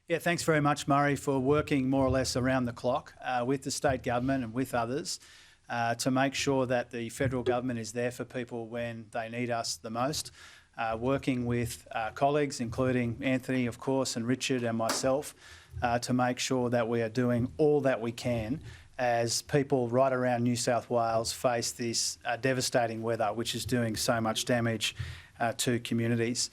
Yeah, thanks very much, Murray, for working more or less around the clock with the state government and with others to make sure that the federal government is there for people when they need us the most. Working with colleagues, including Anthony, of course, and Richard and myself, to make sure that we are doing all that we can as people right around New South Wales face this devastating weather, which is doing so much damage to communities.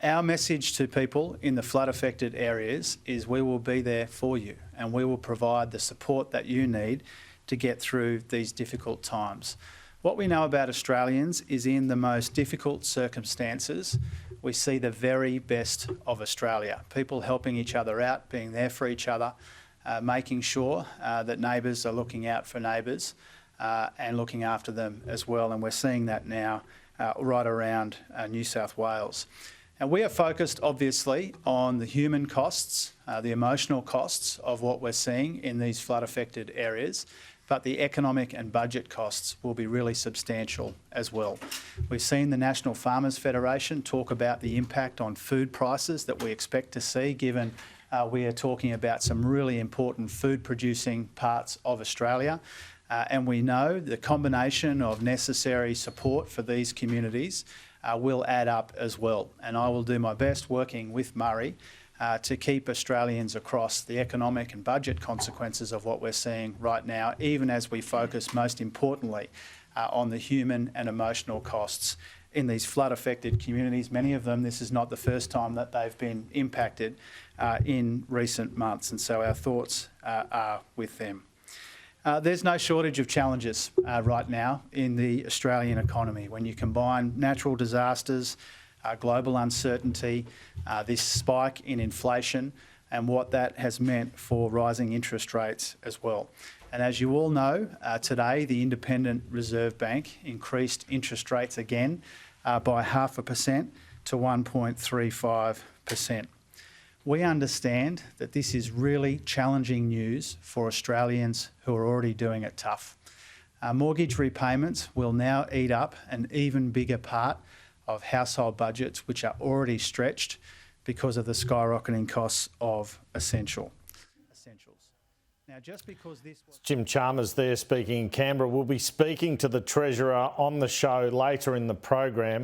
Our message to people in the flood-affected areas is we will be there for you and we will provide the support that you need to get through these difficult times. What we know about Australians is in the most difficult circumstances, we see the very best of Australia. People helping each other out, being there for each other, making sure that neighbours are looking out for neighbours and looking after them as well. And we're seeing that now right around New South Wales. And we are focused, obviously, on the human costs, the emotional costs of what we're seeing in these flood-affected areas, but the economic and budget costs will be really substantial as well. We've seen the National Farmers Federation talk about the impact on food prices that we expect to see, given we are talking about some really important food-producing parts of Australia. And we know the combination of necessary support for these communities will add up as well. And I will do my best working with Murray to keep Australians across the economic and budget consequences of what we're seeing right now, even as we focus most importantly on the human and emotional costs in these flood-affected communities. Many of them, this is not the first time that they've been impacted in recent months, and so our thoughts are with them. There's no shortage of challenges right now in the Australian economy. When you combine natural disasters, global uncertainty, this spike in inflation and what that has meant for rising interest rates as well. And as you all know, today the Independent Reserve Bank increased interest rates again by 0.5% to 1.35%. We understand that this is really challenging news for Australians who are already doing it tough. Mortgage repayments will now eat up an even bigger part of household budgets which are already stretched because of the skyrocketing costs of essentials. Now, just because this was Jim Chalmers there speaking in Canberra. We'll be speaking to the Treasurer on the show later in the program.